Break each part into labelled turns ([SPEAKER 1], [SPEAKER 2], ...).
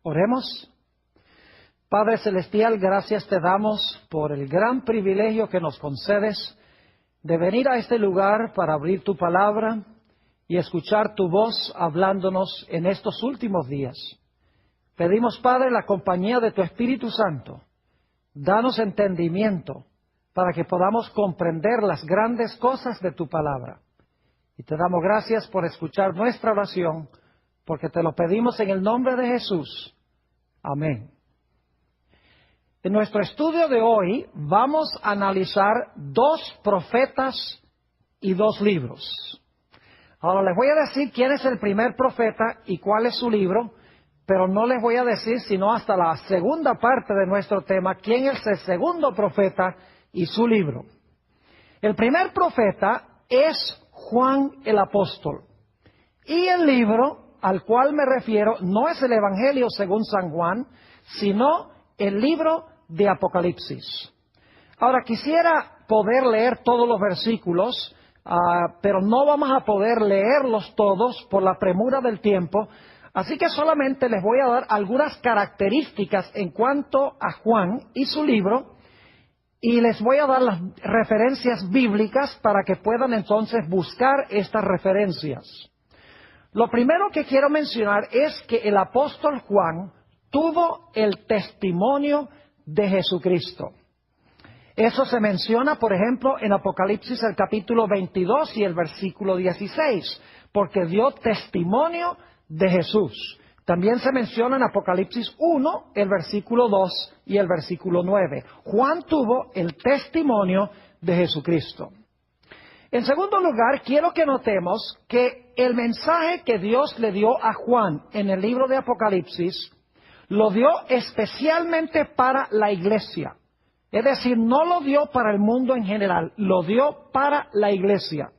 [SPEAKER 1] Oremos. Padre Celestial, gracias te damos por el gran privilegio que nos concedes de venir a este lugar para abrir tu palabra y escuchar tu voz hablándonos en estos últimos días. Pedimos, Padre, la compañía de tu Espíritu Santo. Danos entendimiento para que podamos comprender las grandes cosas de tu palabra. Y te damos gracias por escuchar nuestra oración, porque te lo pedimos en el nombre de Jesús. Amén. En nuestro estudio de hoy vamos a analizar 2 profetas y 2 libros. Ahora les voy a decir quién es el primer profeta y cuál es su libro, pero no les voy a decir sino hasta la segunda parte de nuestro tema, quién es el segundo profeta y su libro. El primer profeta es Juan el Apóstol. Y el libro al cual me refiero no es el Evangelio según San Juan, sino el libro de Apocalipsis. Ahora, quisiera poder leer todos los versículos, pero no vamos a poder leerlos todos por la premura del tiempo, así que solamente les voy a dar algunas características en cuanto a Juan y su libro, y les voy a dar las referencias bíblicas para que puedan entonces buscar estas referencias. Lo primero que quiero mencionar es que el apóstol Juan tuvo el testimonio de Jesucristo. Eso se menciona, por ejemplo, en Apocalipsis el capítulo 22 y el versículo 16, porque dio testimonio de Jesús. También se menciona en Apocalipsis 1, el versículo 2 y el versículo 9. Juan tuvo el testimonio de Jesucristo. En segundo lugar, quiero que notemos que el mensaje que Dios le dio a Juan en el libro de Apocalipsis, lo dio especialmente para la iglesia. Es decir, no lo dio para el mundo en general, lo dio para la iglesia.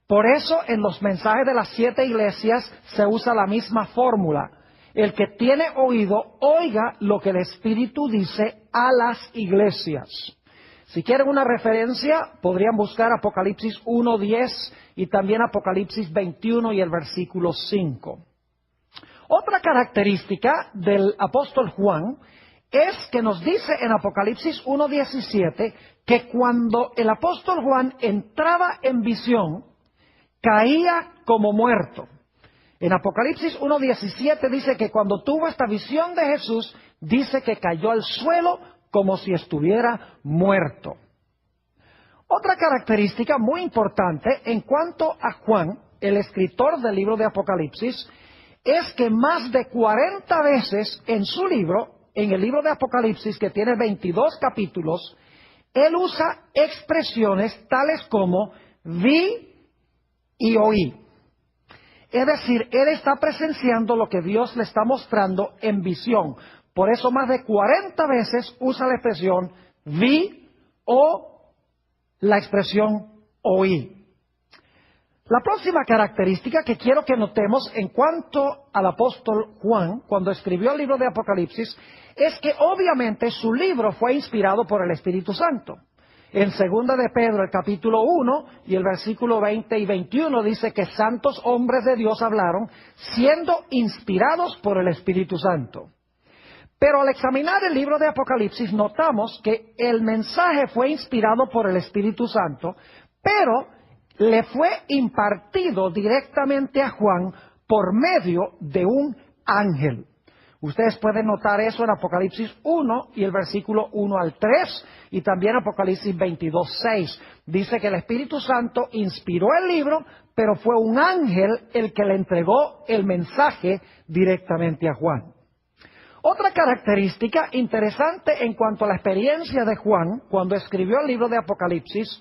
[SPEAKER 1] Por eso en los mensajes de las 7 iglesias se usa la misma fórmula. El que tiene oído, oiga lo que el Espíritu dice a las iglesias. Si quieren una referencia, podrían buscar Apocalipsis 1:10 y también Apocalipsis 21 y el versículo 5. Otra característica del apóstol Juan es que nos dice en Apocalipsis 1:17 que cuando el apóstol Juan entraba en visión, caía como muerto. En Apocalipsis 1:17 dice que cuando tuvo esta visión de Jesús, dice que cayó al suelo como si estuviera muerto. Otra característica muy importante en cuanto a Juan, el escritor del libro de Apocalipsis, es que más de 40 veces en su libro, en el libro de Apocalipsis, que tiene 22 capítulos, él usa expresiones tales como vi y oí. Es decir, él está presenciando lo que Dios le está mostrando en visión. Por eso más de 40 veces usa la expresión vi o la expresión oí. La próxima característica que quiero que notemos en cuanto al apóstol Juan, cuando escribió el libro de Apocalipsis, es que obviamente su libro fue inspirado por el Espíritu Santo. En 2 de Pedro, el capítulo 1 y el versículo 20 y 21 dice que santos hombres de Dios hablaron siendo inspirados por el Espíritu Santo. Pero al examinar el libro de Apocalipsis notamos que el mensaje fue inspirado por el Espíritu Santo, pero le fue impartido directamente a Juan por medio de un ángel. Ustedes pueden notar eso en Apocalipsis 1 y el versículo 1 al 3 y también Apocalipsis 22:6. Dice que el Espíritu Santo inspiró el libro, pero fue un ángel el que le entregó el mensaje directamente a Juan. Otra característica interesante en cuanto a la experiencia de Juan cuando escribió el libro de Apocalipsis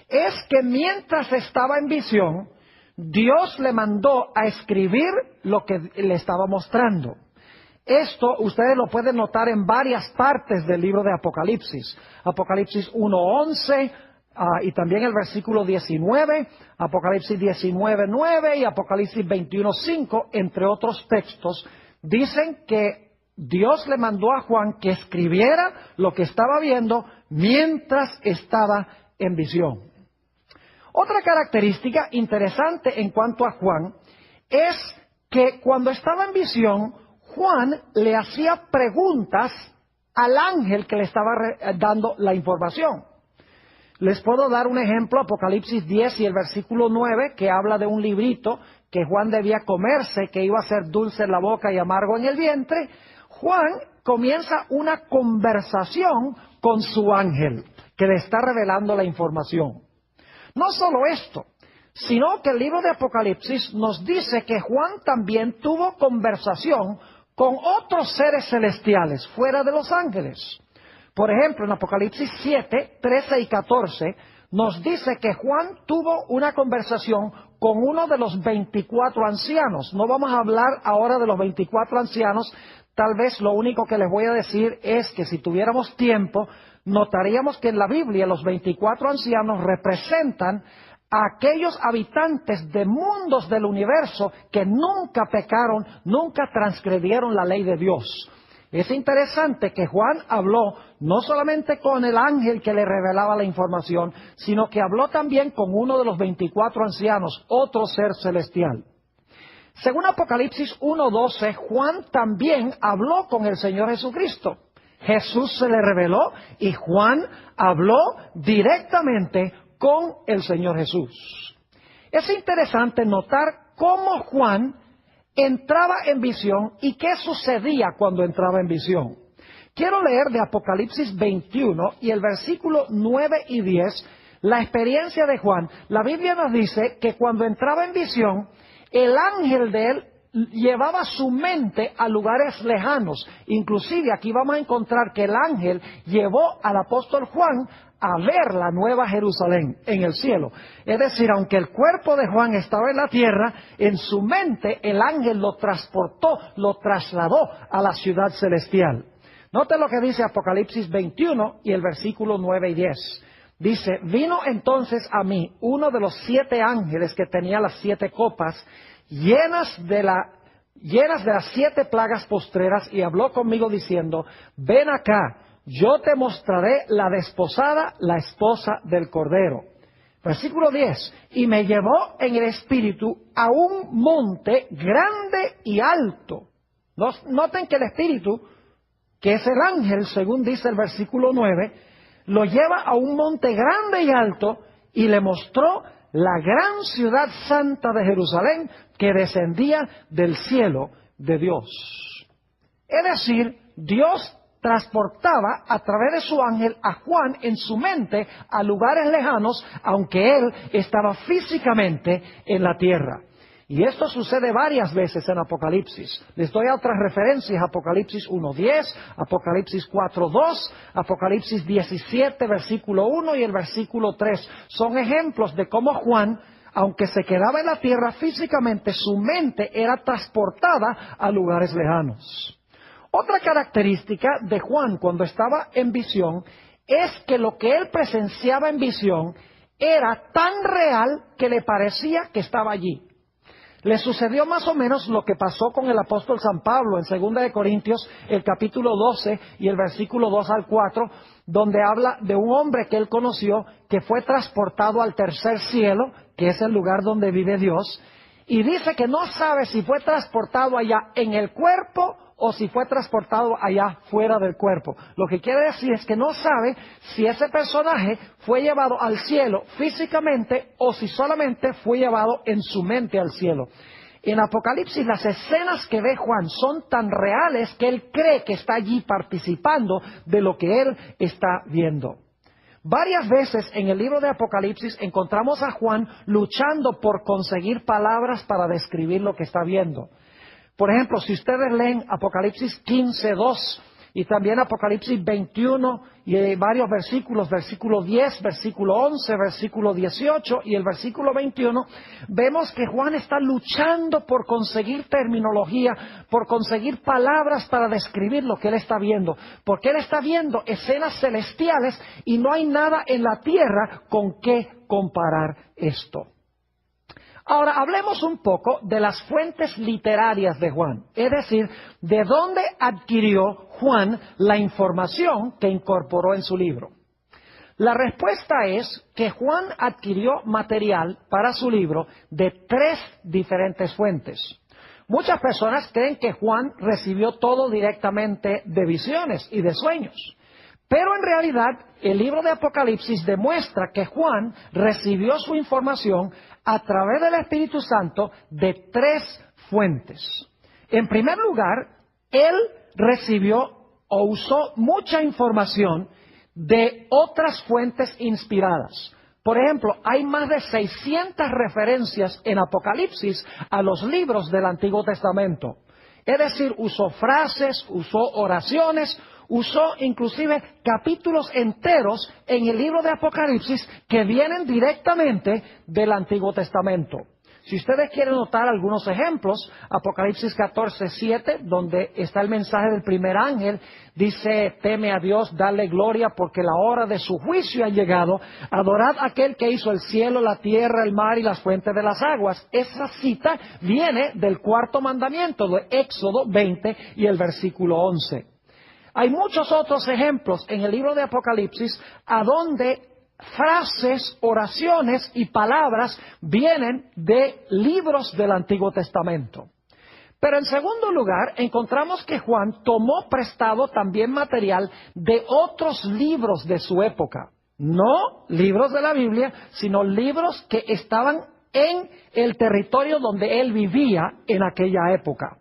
[SPEAKER 1] es que mientras estaba en visión, Dios le mandó a escribir lo que le estaba mostrando. Esto ustedes lo pueden notar en varias partes del libro de Apocalipsis. Apocalipsis 1:11 y también el versículo 19, Apocalipsis 19:9 y Apocalipsis 21:5, entre otros textos, dicen que Dios le mandó a Juan que escribiera lo que estaba viendo mientras estaba en visión. Otra característica interesante en cuanto a Juan es que cuando estaba en visión, Juan le hacía preguntas al ángel que le estaba dando la información. Les puedo dar un ejemplo, Apocalipsis 10 y el versículo 9, que habla de un librito que Juan debía comerse, que iba a ser dulce en la boca y amargo en el vientre. Juan comienza una conversación con su ángel, que le está revelando la información. No solo esto, sino que el libro de Apocalipsis nos dice que Juan también tuvo conversación con otros seres celestiales, fuera de los ángeles. Por ejemplo, en Apocalipsis 7, 13 y 14, nos dice que Juan tuvo una conversación con uno de los 24 ancianos. No vamos a hablar ahora de los 24 ancianos, tal vez lo único que les voy a decir es que si tuviéramos tiempo, notaríamos que en la Biblia los 24 ancianos representan a aquellos habitantes de mundos del universo que nunca pecaron, nunca transgredieron la ley de Dios. Es interesante que Juan habló no solamente con el ángel que le revelaba la información, sino que habló también con uno de los 24 ancianos, otro ser celestial. Según Apocalipsis 1:12, Juan también habló con el Señor Jesucristo. Jesús se le reveló y Juan habló directamente con el Señor Jesús. Es interesante notar cómo Juan entraba en visión y qué sucedía cuando entraba en visión. Quiero leer de Apocalipsis 21 y el versículo 9 y 10, la experiencia de Juan. La Biblia nos dice que cuando entraba en visión, el ángel de él llevaba su mente a lugares lejanos. Inclusive aquí vamos a encontrar que el ángel llevó al apóstol Juan a ver la nueva Jerusalén en el cielo. Es decir, aunque el cuerpo de Juan estaba en la tierra, en su mente el ángel lo transportó, lo trasladó a la ciudad celestial. Note lo que dice Apocalipsis 21 y el versículo 9 y 10. Dice, vino entonces a mí uno de los 7 ángeles que tenía las 7 copas, llenas de las 7 plagas postreras, y habló conmigo diciendo, ven acá, yo te mostraré la desposada, la esposa del Cordero. Versículo 10, y me llevó en el espíritu a un monte grande y alto. Noten que el espíritu, que es el ángel, según dice el versículo 9, lo lleva a un monte grande y alto y le mostró la gran ciudad santa de Jerusalén que descendía del cielo de Dios. Es decir, Dios transportaba a través de su ángel a Juan en su mente a lugares lejanos, aunque él estaba físicamente en la tierra. Y esto sucede varias veces en Apocalipsis. Les doy otras referencias, Apocalipsis 1:10, Apocalipsis 4:2, Apocalipsis 17, versículo 1 y el versículo 3. Son ejemplos de cómo Juan, aunque se quedaba en la tierra físicamente, su mente era transportada a lugares lejanos. Otra característica de Juan cuando estaba en visión es que lo que él presenciaba en visión era tan real que le parecía que estaba allí. Le sucedió más o menos lo que pasó con el apóstol San Pablo en 2 de Corintios, el capítulo 12 y el versículo 2 al 4, donde habla de un hombre que él conoció que fue transportado al tercer cielo, que es el lugar donde vive Dios, y dice que no sabe si fue transportado allá en el cuerpo o si fue transportado allá fuera del cuerpo. Lo que quiere decir es que no sabe si ese personaje fue llevado al cielo físicamente o si solamente fue llevado en su mente al cielo. En Apocalipsis las escenas que ve Juan son tan reales que él cree que está allí participando de lo que él está viendo. Varias veces en el libro de Apocalipsis encontramos a Juan luchando por conseguir palabras para describir lo que está viendo. Por ejemplo, si ustedes leen Apocalipsis 15:2 y también Apocalipsis 21 y varios versículos, versículo 10, versículo 11, versículo 18 y el versículo 21, vemos que Juan está luchando por conseguir terminología, por conseguir palabras para describir lo que él está viendo, porque él está viendo escenas celestiales y no hay nada en la tierra con qué comparar esto. Ahora, hablemos un poco de las fuentes literarias de Juan, es decir, de dónde adquirió Juan la información que incorporó en su libro. La respuesta es que Juan adquirió material para su libro de 3 diferentes fuentes. Muchas personas creen que Juan recibió todo directamente de visiones y de sueños. Pero en realidad el libro de Apocalipsis demuestra que Juan recibió su información a través del Espíritu Santo de tres fuentes. En primer lugar, él recibió o usó mucha información de otras fuentes inspiradas. Por ejemplo, hay más de 600 referencias en Apocalipsis a los libros del Antiguo Testamento. Es decir, usó frases, usó oraciones, usó inclusive capítulos enteros en el libro de Apocalipsis que vienen directamente del Antiguo Testamento. Si ustedes quieren notar algunos ejemplos, Apocalipsis 14:7, donde está el mensaje del primer ángel, dice: teme a Dios, dale gloria, porque la hora de su juicio ha llegado. Adorad a aquel que hizo el cielo, la tierra, el mar y las fuentes de las aguas. Esa cita viene del cuarto mandamiento, de Éxodo 20 y el versículo 11. Hay muchos otros ejemplos en el libro de Apocalipsis a donde frases, oraciones y palabras vienen de libros del Antiguo Testamento. Pero en segundo lugar, encontramos que Juan tomó prestado también material de otros libros de su época. No libros de la Biblia, sino libros que estaban en el territorio donde él vivía en aquella época.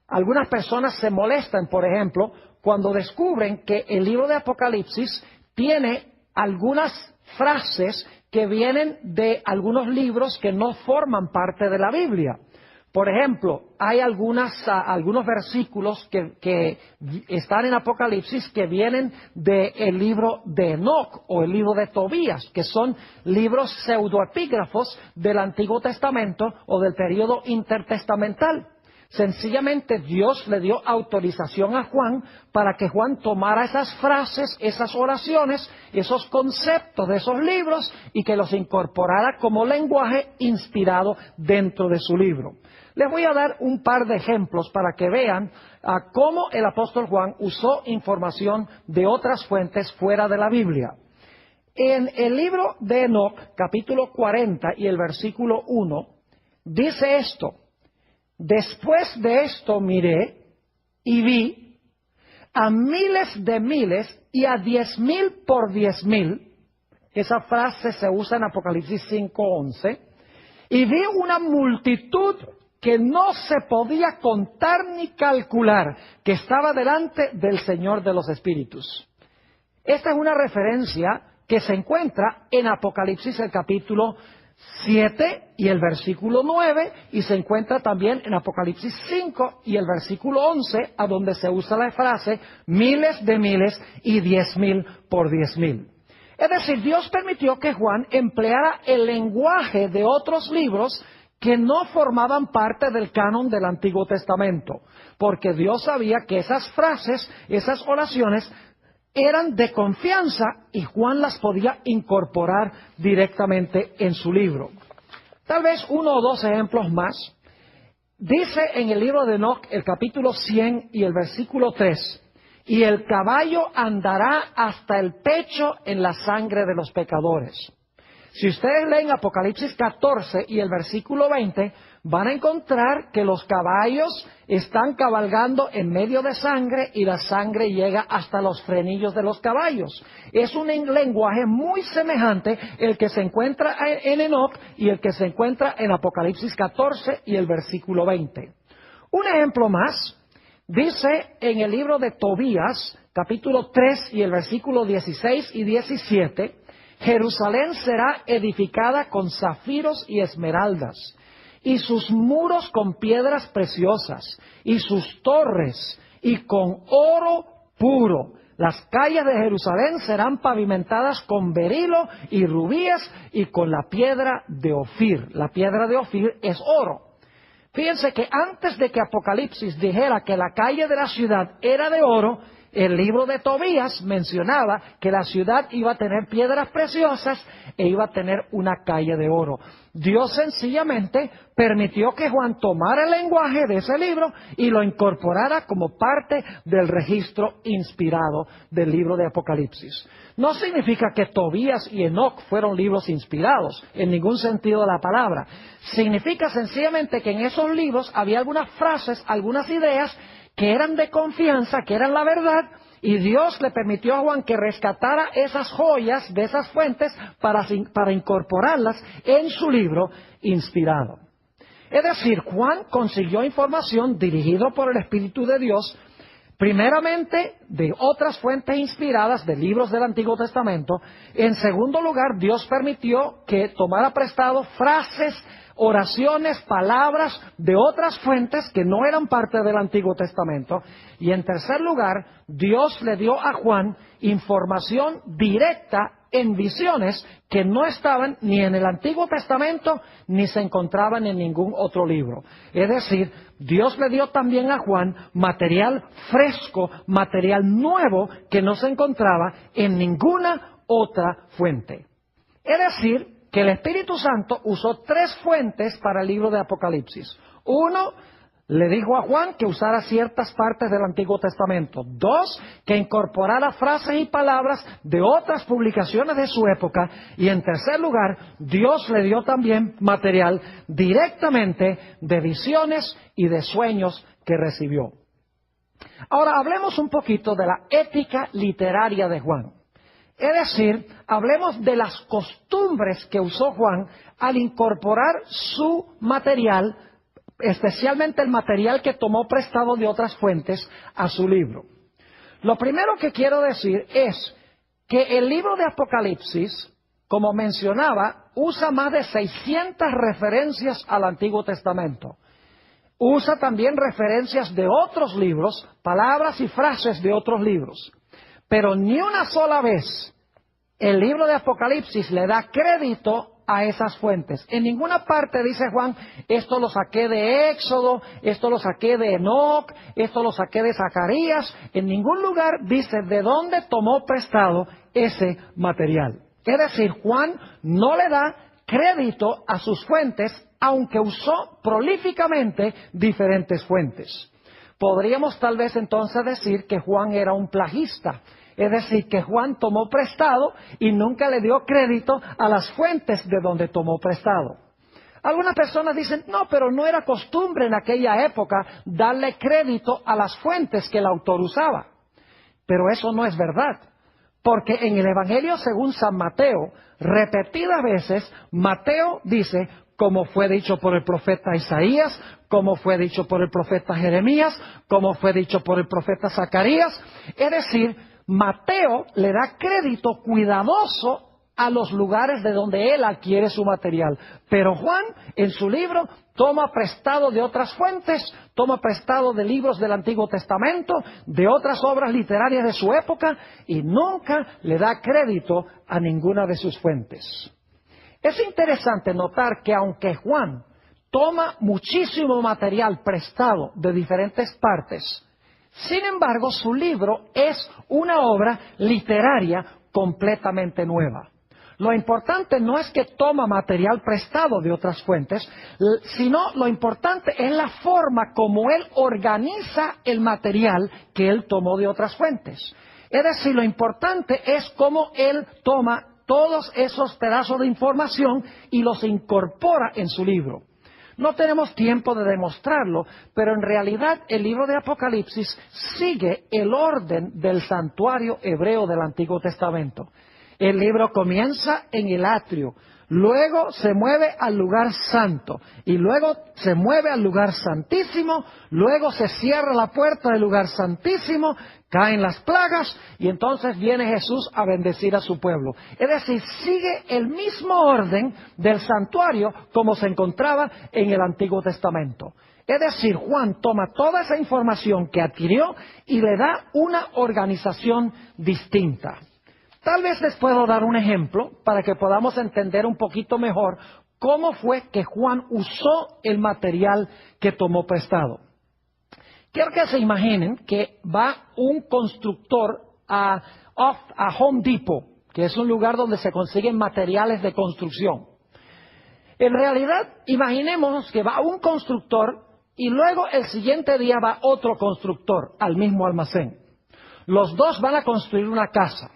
[SPEAKER 1] Algunas personas se molestan, por ejemplo, cuando descubren que el libro de Apocalipsis tiene algunas frases que vienen de algunos libros que no forman parte de la Biblia. Por ejemplo, hay algunos versículos que están en Apocalipsis que vienen del libro de Enoc o el libro de Tobías, que son libros pseudoepígrafos del Antiguo Testamento o del período intertestamental. Sencillamente Dios le dio autorización a Juan para que Juan tomara esas frases, esas oraciones, esos conceptos de esos libros y que los incorporara como lenguaje inspirado dentro de su libro. Les voy a dar un par de ejemplos para que vean cómo el apóstol Juan usó información de otras fuentes fuera de la Biblia. En el libro de Enoc, capítulo 40 y el versículo 1, dice esto: después de esto miré y vi a miles de miles y a 10,000 por 10,000. Esa frase se usa en Apocalipsis 5:11. Y vi una multitud que no se podía contar ni calcular, que estaba delante del Señor de los Espíritus. Esta es una referencia que se encuentra en Apocalipsis el capítulo 7 y el versículo 9, y se encuentra también en Apocalipsis 5 y el versículo 11, a donde se usa la frase miles de miles y 10,000 por 10,000. Es decir, Dios permitió que Juan empleara el lenguaje de otros libros que no formaban parte del canon del Antiguo Testamento, porque Dios sabía que esas frases, esas oraciones, eran de confianza y Juan las podía incorporar directamente en su libro. Tal vez uno o dos ejemplos más. Dice en el libro de Enoc, el capítulo 100 y el versículo 3, y el caballo andará hasta el pecho en la sangre de los pecadores. Si ustedes leen Apocalipsis 14 y el versículo 20, van a encontrar que los caballos están cabalgando en medio de sangre y la sangre llega hasta los frenillos de los caballos. Es un lenguaje muy semejante el que se encuentra en Enoc y el que se encuentra en Apocalipsis 14 y el versículo 20. Un ejemplo más, dice en el libro de Tobías, capítulo 3 y el versículo 16 y 17, Jerusalén será edificada con zafiros y esmeraldas, y sus muros con piedras preciosas, y sus torres, y con oro puro. Las calles de Jerusalén serán pavimentadas con berilo y rubíes, y con la piedra de Ofir. La piedra de Ofir es oro. Fíjense que antes de que Apocalipsis dijera que la calle de la ciudad era de oro, El libro de Tobías mencionaba que la ciudad iba a tener piedras preciosas e iba a tener una calle de oro. Dios sencillamente permitió que Juan tomara el lenguaje de ese libro y lo incorporara como parte del registro inspirado del libro de Apocalipsis. No significa que Tobías y Enoc fueron libros inspirados, en ningún sentido de la palabra. Significa sencillamente que en esos libros había algunas frases, algunas ideas que eran de confianza, que eran la verdad, y Dios le permitió a Juan que rescatara esas joyas de esas fuentes para incorporarlas en su libro inspirado. Es decir, Juan consiguió información dirigido por el Espíritu de Dios, primeramente de otras fuentes inspiradas de libros del Antiguo Testamento. En segundo lugar, Dios permitió que tomara prestado frases, oraciones, palabras de otras fuentes que no eran parte del Antiguo Testamento. Y en tercer lugar, Dios le dio a Juan información directa en visiones que no estaban ni en el Antiguo Testamento ni se encontraban en ningún otro libro. Es decir, Dios le dio también a Juan material fresco, material nuevo que no se encontraba en ninguna otra fuente. Es decir, que el Espíritu Santo usó tres fuentes para el libro de Apocalipsis. Uno, le dijo a Juan que usara ciertas partes del Antiguo Testamento. Dos, que incorporara frases y palabras de otras publicaciones de su época. Y en tercer lugar, Dios le dio también material directamente de visiones y de sueños que recibió. Ahora, hablemos un poquito de la ética literaria de Juan. Es decir, hablemos de las costumbres que usó Juan al incorporar su material, especialmente el material que tomó prestado de otras fuentes, a su libro. Lo primero que quiero decir es que el libro de Apocalipsis, como mencionaba, usa más de 600 referencias al Antiguo Testamento. Usa también referencias de otros libros, palabras y frases de otros libros. Pero ni una sola vez el libro de Apocalipsis le da crédito a esas fuentes. En ninguna parte dice Juan, esto lo saqué de Éxodo, esto lo saqué de Enoc, esto lo saqué de Zacarías. En ningún lugar dice de dónde tomó prestado ese material. Es decir, Juan no le da crédito a sus fuentes, aunque usó prolíficamente diferentes fuentes. Podríamos tal vez entonces decir que Juan era un plagista, es decir, que Juan tomó prestado y nunca le dio crédito a las fuentes de donde tomó prestado. Algunas personas dicen, no, pero no era costumbre en aquella época darle crédito a las fuentes que el autor usaba. Pero eso no es verdad, porque en el Evangelio según San Mateo, repetidas veces, Mateo dice, como fue dicho por el profeta Isaías, como fue dicho por el profeta Jeremías, como fue dicho por el profeta Zacarías. Es decir, Mateo le da crédito cuidadoso a los lugares de donde él adquiere su material. Pero Juan, en su libro, toma prestado de otras fuentes, toma prestado de libros del Antiguo Testamento, de otras obras literarias de su época, y nunca le da crédito a ninguna de sus fuentes. Es interesante notar que aunque Juan toma muchísimo material prestado de diferentes partes, sin embargo su libro es una obra literaria completamente nueva. Lo importante no es que toma material prestado de otras fuentes, sino lo importante es la forma como él organiza el material que él tomó de otras fuentes. Es decir, lo importante es cómo él toma todos esos pedazos de información y los incorpora en su libro. No tenemos tiempo de demostrarlo, pero en realidad el libro de Apocalipsis sigue el orden del santuario hebreo del Antiguo Testamento. El libro comienza en el atrio, luego se mueve al lugar santo, y luego se mueve al lugar santísimo, luego se cierra la puerta del lugar santísimo, caen las plagas, y entonces viene Jesús a bendecir a su pueblo. Es decir, sigue el mismo orden del santuario como se encontraba en el Antiguo Testamento. Es decir, Juan toma toda esa información que adquirió y le da una organización distinta. Tal vez les puedo dar un ejemplo para que podamos entender un poquito mejor cómo fue que Juan usó el material que tomó prestado. Quiero que se imaginen que va un constructor a Home Depot, que es un lugar donde se consiguen materiales de construcción. En realidad, imaginemos que va un constructor y luego el siguiente día va otro constructor al mismo almacén. Los dos van a construir una casa.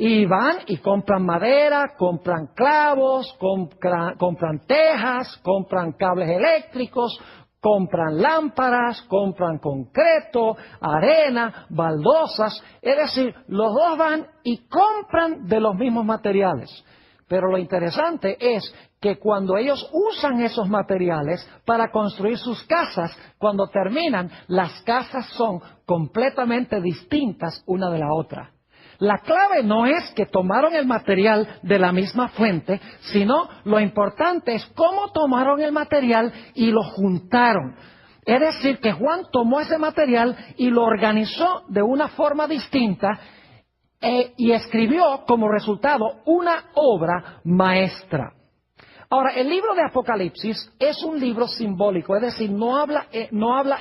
[SPEAKER 1] Y van y compran madera, compran clavos, compran tejas, compran cables eléctricos, compran lámparas, compran concreto, arena, baldosas. Es decir, los dos van y compran de los mismos materiales. Pero lo interesante es que cuando ellos usan esos materiales para construir sus casas, cuando terminan, las casas son completamente distintas una de la otra. La clave no es que tomaron el material de la misma fuente, sino lo importante es cómo tomaron el material y lo juntaron. Es decir, que Juan tomó ese material y lo organizó de una forma distinta y escribió como resultado una obra maestra. Ahora, el libro de Apocalipsis es un libro simbólico, es decir, no habla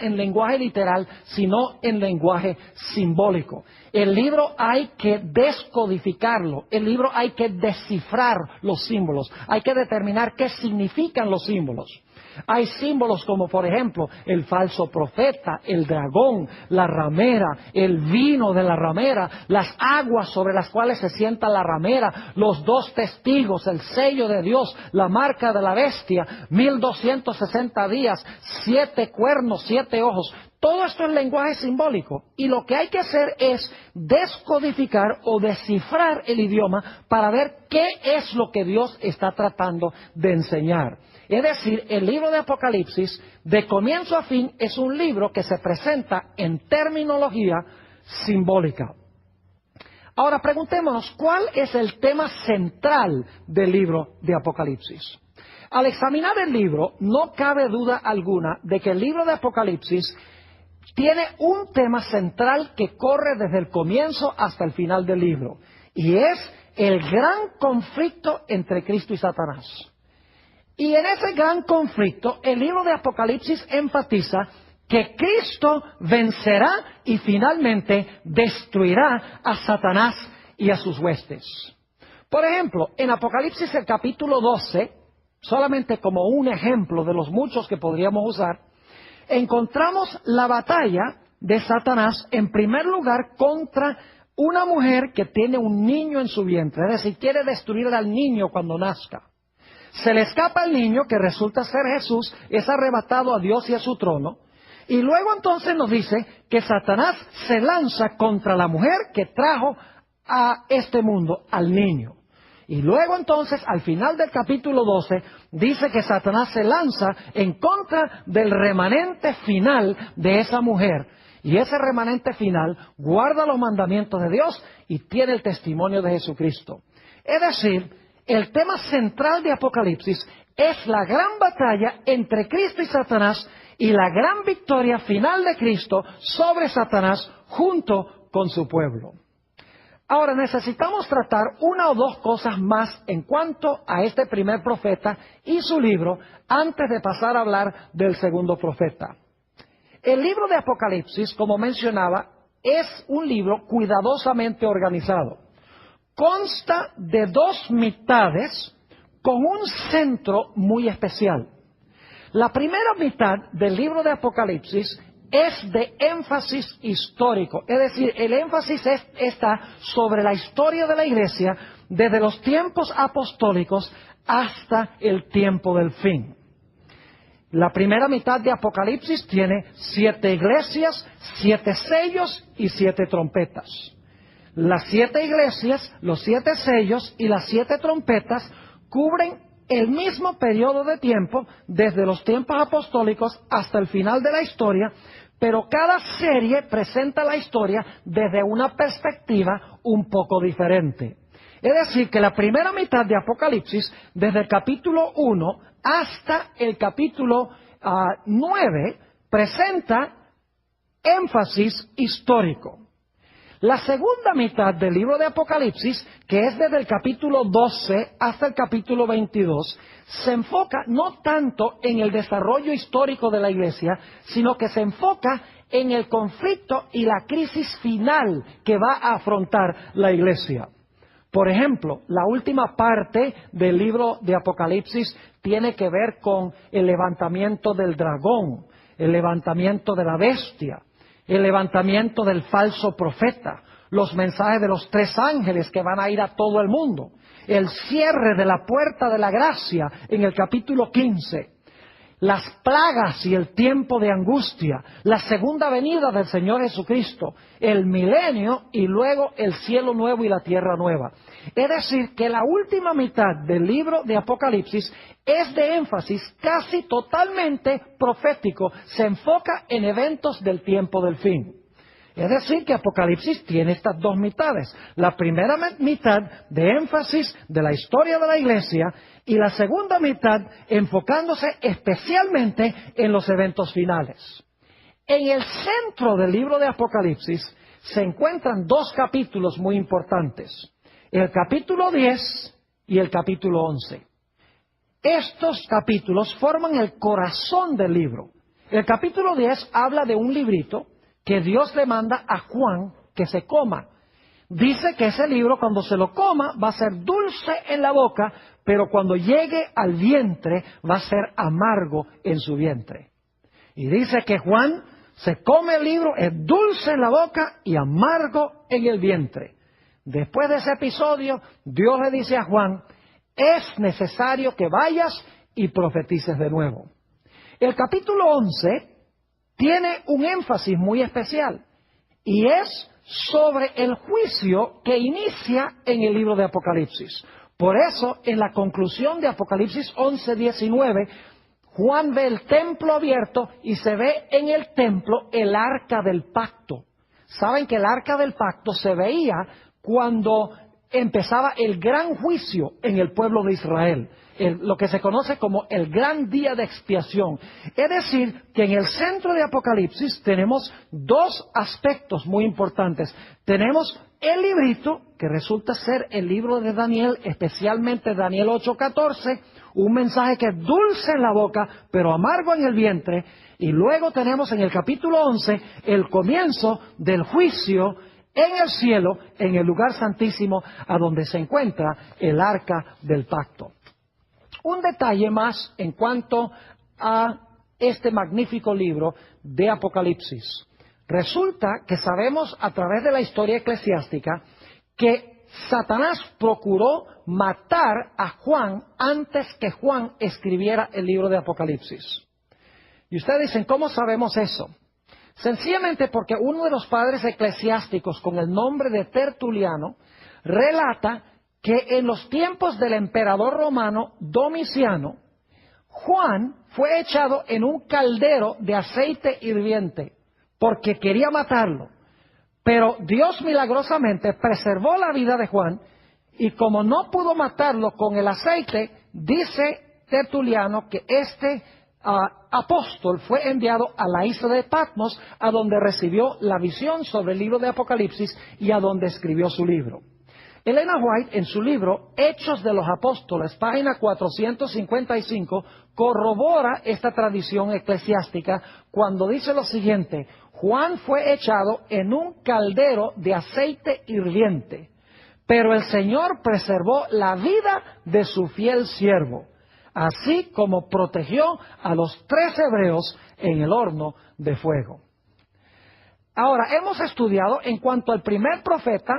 [SPEAKER 1] en lenguaje literal, sino en lenguaje simbólico. El libro hay que descodificarlo, el libro hay que descifrar los símbolos, hay que determinar qué significan los símbolos. Hay símbolos como, por ejemplo, el falso profeta, el dragón, la ramera, el vino de la ramera, las aguas sobre las cuales se sienta la ramera, los dos testigos, el sello de Dios, la marca de la bestia, 1260 días, 7 cuernos, 7 ojos. Todo esto es lenguaje simbólico y lo que hay que hacer es descodificar o descifrar el idioma para ver qué es lo que Dios está tratando de enseñar. Es decir, el libro de Apocalipsis, de comienzo a fin, es un libro que se presenta en terminología simbólica. Ahora preguntémonos, ¿cuál es el tema central del libro de Apocalipsis? Al examinar el libro, no cabe duda alguna de que el libro de Apocalipsis tiene un tema central que corre desde el comienzo hasta el final del libro, y es el gran conflicto entre Cristo y Satanás. Y en ese gran conflicto, el libro de Apocalipsis enfatiza que Cristo vencerá y finalmente destruirá a Satanás y a sus huestes. Por ejemplo, en Apocalipsis el capítulo 12, solamente como un ejemplo de los muchos que podríamos usar, encontramos la batalla de Satanás en primer lugar contra una mujer que tiene un niño en su vientre, es decir, quiere destruir al niño cuando nazca. Se le escapa al niño, que resulta ser Jesús, es arrebatado a Dios y a su trono. Y luego entonces nos dice que Satanás se lanza contra la mujer que trajo a este mundo, al niño. Y luego entonces, al final del capítulo 12, dice que Satanás se lanza en contra del remanente final de esa mujer. Y ese remanente final guarda los mandamientos de Dios y tiene el testimonio de Jesucristo. Es decir, el tema central de Apocalipsis es la gran batalla entre Cristo y Satanás y la gran victoria final de Cristo sobre Satanás junto con su pueblo. Ahora necesitamos tratar una o dos cosas más en cuanto a este primer profeta y su libro antes de pasar a hablar del segundo profeta. El libro de Apocalipsis, como mencionaba, es un libro cuidadosamente organizado. Consta de 2 mitades con un centro muy especial. La primera mitad del libro de Apocalipsis es de énfasis histórico, es decir, el énfasis está sobre la historia de la Iglesia desde los tiempos apostólicos hasta el tiempo del fin. La primera mitad de Apocalipsis tiene 7 iglesias, 7 sellos y 7 trompetas. Las 7 iglesias, los 7 sellos y las 7 trompetas cubren el mismo periodo de tiempo desde los tiempos apostólicos hasta el final de la historia, pero cada serie presenta la historia desde una perspectiva un poco diferente. Es decir, que la primera mitad de Apocalipsis, desde el capítulo 1 hasta el capítulo 9, presenta énfasis histórico. La segunda mitad del libro de Apocalipsis, que es desde el capítulo 12 hasta el capítulo 22, se enfoca no tanto en el desarrollo histórico de la Iglesia, sino que se enfoca en el conflicto y la crisis final que va a afrontar la iglesia. Por ejemplo, la última parte del libro de Apocalipsis tiene que ver con el levantamiento del dragón, el levantamiento de la bestia, el levantamiento del falso profeta, los mensajes de los 3 ángeles que van a ir a todo el mundo, el cierre de la puerta de la gracia en el capítulo 15, las plagas y el tiempo de angustia, la segunda venida del Señor Jesucristo, el milenio y luego el cielo nuevo y la tierra nueva. Es decir, que la última mitad del libro de Apocalipsis es de énfasis casi totalmente profético, se enfoca en eventos del tiempo del fin. Es decir, que Apocalipsis tiene estas 2 mitades. La primera mitad de énfasis de la historia de la iglesia y la segunda mitad enfocándose especialmente en los eventos finales. En el centro del libro de Apocalipsis se encuentran 2 capítulos muy importantes. El capítulo 10 y el capítulo 11. Estos capítulos forman el corazón del libro. El capítulo 10 habla de un librito que Dios le manda a Juan que se coma. Dice que ese libro cuando se lo coma va a ser dulce en la boca, pero cuando llegue al vientre va a ser amargo en su vientre. Y dice que Juan se come el libro, es dulce en la boca y amargo en el vientre. Después de ese episodio, Dios le dice a Juan, es necesario que vayas y profetices de nuevo. El capítulo 11 tiene un énfasis muy especial y es sobre el juicio que inicia en el libro de Apocalipsis. Por eso, en la conclusión de Apocalipsis 11:19, Juan ve el templo abierto y se ve en el templo el arca del pacto. Saben que el arca del pacto se veía cuando empezaba el gran juicio en el pueblo de Israel, lo que se conoce como el gran día de expiación. Es decir, que en el centro de Apocalipsis tenemos 2 aspectos muy importantes. Tenemos el librito, que resulta ser el libro de Daniel, especialmente Daniel 8:14, un mensaje que es dulce en la boca, pero amargo en el vientre. Y luego tenemos en el capítulo 11 el comienzo del juicio en el cielo, en el lugar santísimo, a donde se encuentra el arca del pacto. Un detalle más en cuanto a este magnífico libro de Apocalipsis. Resulta que sabemos a través de la historia eclesiástica que Satanás procuró matar a Juan antes que Juan escribiera el libro de Apocalipsis. Y ustedes dicen, ¿cómo sabemos eso? Sencillamente porque uno de los padres eclesiásticos con el nombre de Tertuliano relata que en los tiempos del emperador romano Domiciano, Juan fue echado en un caldero de aceite hirviente porque quería matarlo. Pero Dios milagrosamente preservó la vida de Juan y como no pudo matarlo con el aceite, dice Tertuliano que este apóstol fue enviado a la isla de Patmos, a donde recibió la visión sobre el libro de Apocalipsis y a donde escribió su libro. Elena White, en su libro Hechos de los Apóstoles, página 455, corrobora esta tradición eclesiástica cuando dice lo siguiente: Juan fue echado en un caldero de aceite hirviente, pero el Señor preservó la vida de su fiel siervo, así como protegió a los 3 hebreos en el horno de fuego. Ahora, hemos estudiado en cuanto al primer profeta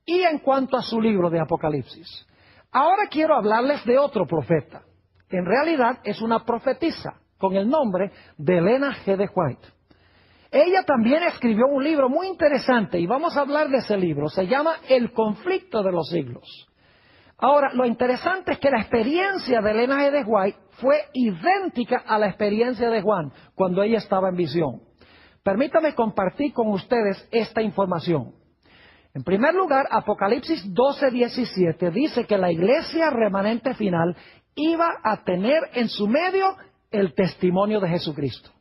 [SPEAKER 1] y en cuanto a su libro de Apocalipsis. Ahora quiero hablarles de otro profeta. En realidad es una profetisa con el nombre de Elena G. de White. Ella también escribió un libro muy interesante y vamos a hablar de ese libro. Se llama El conflicto de los siglos. Ahora, lo interesante es que la experiencia de Elena G. de White fue idéntica a la experiencia de Juan cuando ella estaba en visión. Permítame compartir con ustedes esta información. En primer lugar, Apocalipsis 12:17 dice que la iglesia remanente final iba a tener en su medio el testimonio de Jesucristo.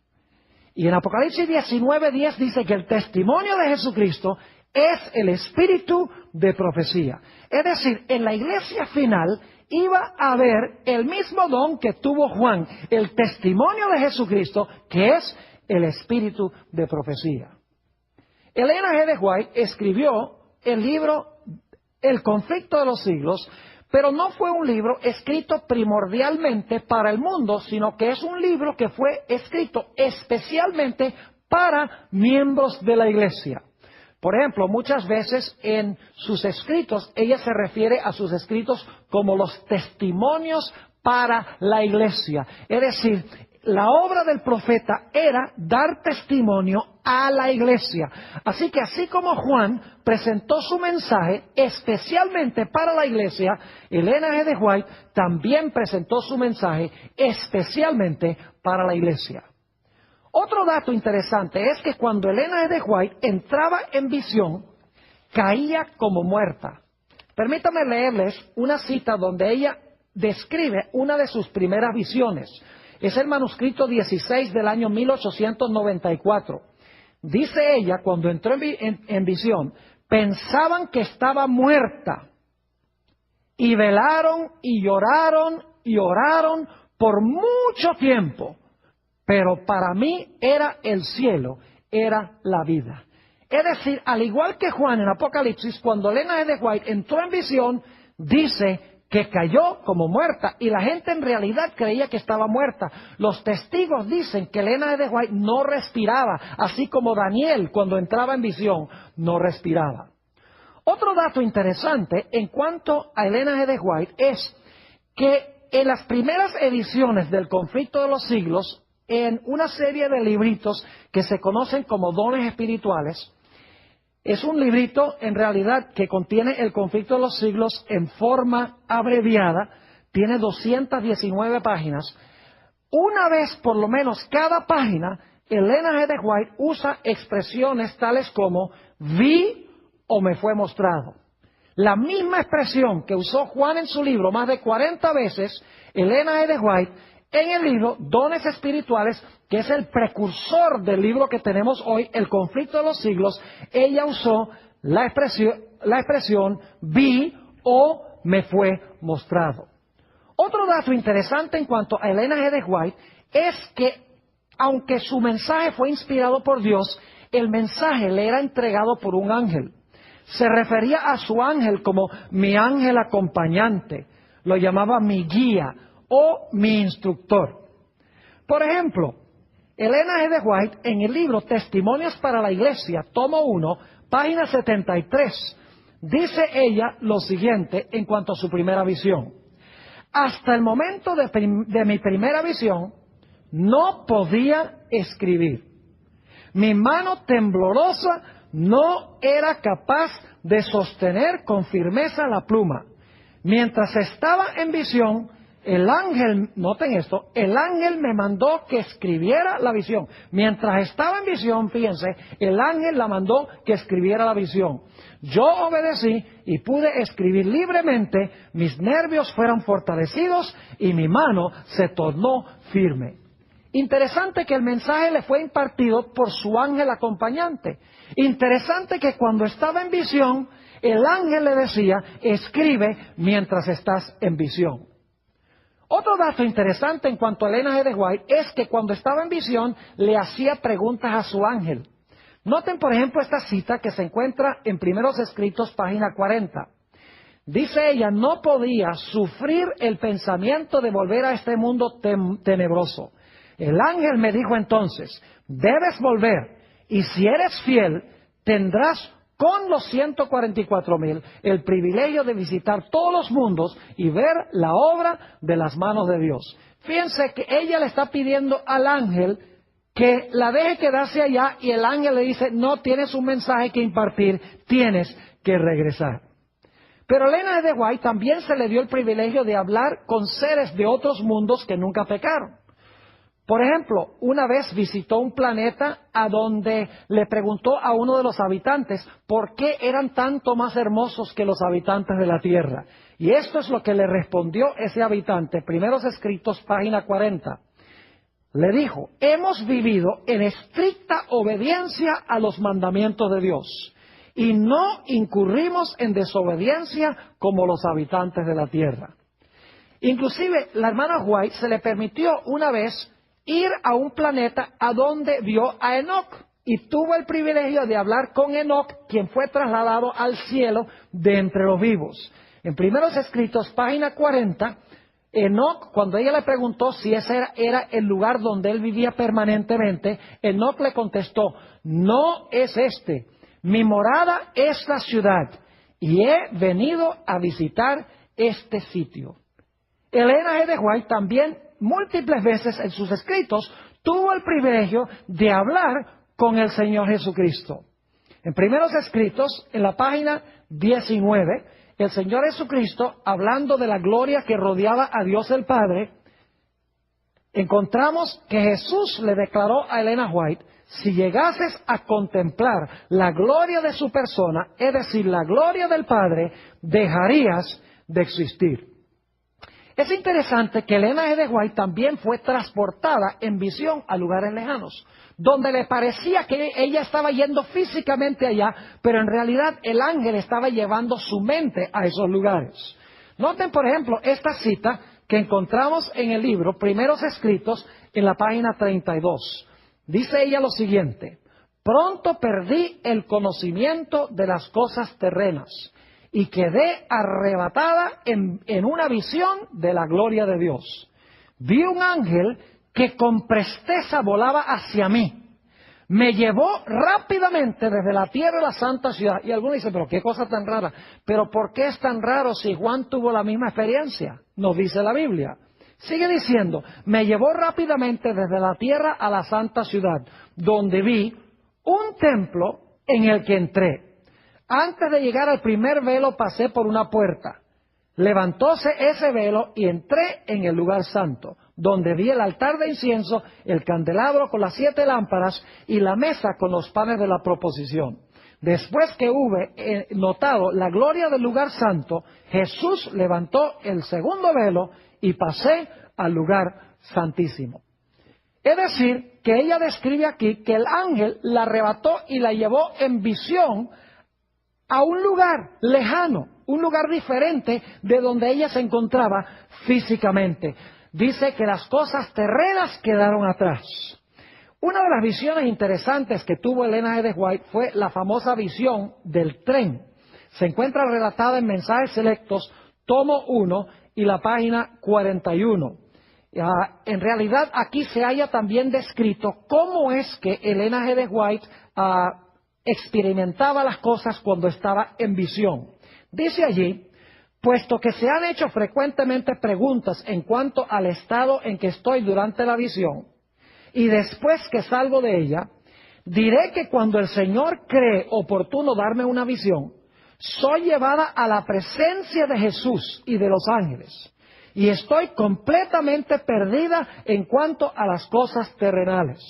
[SPEAKER 1] Y en Apocalipsis 19:10 dice que el testimonio de Jesucristo es el espíritu de profecía. Es decir, en la iglesia final iba a haber el mismo don que tuvo Juan, el testimonio de Jesucristo, que es el espíritu de profecía. Elena G. de White escribió el libro El conflicto de los siglos, pero no fue un libro escrito primordialmente para el mundo, sino que es un libro que fue escrito especialmente para miembros de la iglesia. Por ejemplo, muchas veces en sus escritos, ella se refiere a sus escritos como los testimonios para la iglesia. Es decir, la obra del profeta era dar testimonio a la iglesia. Así que así como Juan presentó su mensaje especialmente para la iglesia, Elena G. de White también presentó su mensaje especialmente para la iglesia. Otro dato interesante es que cuando Elena G. de White entraba en visión, caía como muerta. Permítame leerles una cita donde ella describe una de sus primeras visiones. Es el manuscrito 16 del año 1894. Dice ella, cuando entró en visión, pensaban que estaba muerta y velaron y lloraron y oraron por mucho tiempo, pero para mí era el cielo, era la vida. Es decir, al igual que Juan en Apocalipsis, cuando Elena G. de White entró en visión, dice que cayó como muerta, y la gente en realidad creía que estaba muerta. Los testigos dicen que Elena G. de White no respiraba, así como Daniel, cuando entraba en visión, no respiraba. Otro dato interesante en cuanto a Elena G. de White es que en las primeras ediciones del Conflicto de los Siglos, en una serie de libritos que se conocen como dones espirituales, es un librito, en realidad, que contiene el conflicto de los siglos en forma abreviada, tiene 219 páginas. Una vez, por lo menos, cada página, Elena G. de White usa expresiones tales como vi o me fue mostrado. La misma expresión que usó Juan en su libro más de 40 veces, Elena G. de White en el libro Dones Espirituales, que es el precursor del libro que tenemos hoy, El conflicto de los siglos, ella usó la expresión vi o me fue mostrado. Otro dato interesante en cuanto a Elena G. de White es que, aunque su mensaje fue inspirado por Dios, el mensaje le era entregado por un ángel. Se refería a su ángel como mi ángel acompañante, lo llamaba mi guía o mi instructor. Por ejemplo, Elena G. de White en el libro Testimonios para la Iglesia, tomo 1, página 73, dice ella lo siguiente en cuanto a su primera visión. Hasta el momento de mi primera visión, no podía escribir. Mi mano temblorosa no era capaz de sostener con firmeza la pluma. Mientras estaba en visión, el ángel, noten esto, el ángel me mandó que escribiera la visión. Mientras estaba en visión, fíjense, el ángel la mandó que escribiera la visión. Yo obedecí y pude escribir libremente, mis nervios fueron fortalecidos y mi mano se tornó firme. Interesante que el mensaje le fue impartido por su ángel acompañante. Interesante que cuando estaba en visión, el ángel le decía, escribe mientras estás en visión. Otro dato interesante en cuanto a Elena G. de White es que cuando estaba en visión le hacía preguntas a su ángel. Noten, por ejemplo, esta cita que se encuentra en Primeros Escritos, página 40. Dice ella, no podía sufrir el pensamiento de volver a este mundo tenebroso. El ángel me dijo entonces, debes volver, y si eres fiel, tendrás con los 144,000 el privilegio de visitar todos los mundos y ver la obra de las manos de Dios. Fíjense que ella le está pidiendo al ángel que la deje quedarse allá, y el ángel le dice, no tienes un mensaje que impartir, tienes que regresar. Pero a Elena G. de White también se le dio el privilegio de hablar con seres de otros mundos que nunca pecaron. Por ejemplo, una vez visitó un planeta a donde le preguntó a uno de los habitantes por qué eran tanto más hermosos que los habitantes de la Tierra. Y esto es lo que le respondió ese habitante, Primeros Escritos, página 40. Le dijo, hemos vivido en estricta obediencia a los mandamientos de Dios y no incurrimos en desobediencia como los habitantes de la Tierra. Inclusive, la hermana White se le permitió una vez ir a un planeta a donde vio a Enoc. Y tuvo el privilegio de hablar con Enoc, quien fue trasladado al cielo de entre los vivos. En Primeros Escritos, página 40, Enoc, cuando ella le preguntó si ese era el lugar donde él vivía permanentemente, Enoc le contestó, no es este, mi morada es la ciudad, y he venido a visitar este sitio. Elena G. de White también múltiples veces en sus escritos tuvo el privilegio de hablar con el Señor Jesucristo. En Primeros Escritos, en la página 19, el Señor Jesucristo, hablando de la gloria que rodeaba a Dios el Padre, encontramos que Jesús le declaró a Elena White, si llegases a contemplar la gloria de su persona, es decir, la gloria del Padre, dejarías de existir. Es interesante que Elena G. de White también fue transportada en visión a lugares lejanos, donde le parecía que ella estaba yendo físicamente allá, pero en realidad el ángel estaba llevando su mente a esos lugares. Noten, por ejemplo, esta cita que encontramos en el libro Primeros Escritos, en la página 32. Dice ella lo siguiente, pronto perdí el conocimiento de las cosas terrenas y quedé arrebatada en una visión de la gloria de Dios. Vi un ángel que con presteza volaba hacia mí. Me llevó rápidamente desde la tierra a la santa ciudad. Y algunos dicen, pero qué cosa tan rara. Pero ¿por qué es tan raro si Juan tuvo la misma experiencia? Nos dice la Biblia. Sigue diciendo, me llevó rápidamente desde la tierra a la santa ciudad, donde vi un templo en el que entré. Antes de llegar al primer velo pasé por una puerta. Levantóse ese velo y entré en el lugar santo, donde vi el altar de incienso, el candelabro con las 7 lámparas y la mesa con los panes de la proposición. Después que hube notado la gloria del lugar santo, Jesús levantó el segundo velo y pasé al lugar santísimo. Es decir, que ella describe aquí que el ángel la arrebató y la llevó en visión a un lugar lejano, un lugar diferente de donde ella se encontraba físicamente. Dice que las cosas terrenas quedaron atrás. Una de las visiones interesantes que tuvo Elena G. de White fue la famosa visión del tren. Se encuentra relatada en Mensajes Selectos, tomo 1 y la página 41. En realidad aquí se halla también descrito cómo es que Elena G. de White experimentaba las cosas cuando estaba en visión. Dice allí, puesto que se han hecho frecuentemente preguntas en cuanto al estado en que estoy durante la visión, y después que salgo de ella, diré que cuando el Señor cree oportuno darme una visión, soy llevada a la presencia de Jesús y de los ángeles, y estoy completamente perdida en cuanto a las cosas terrenales.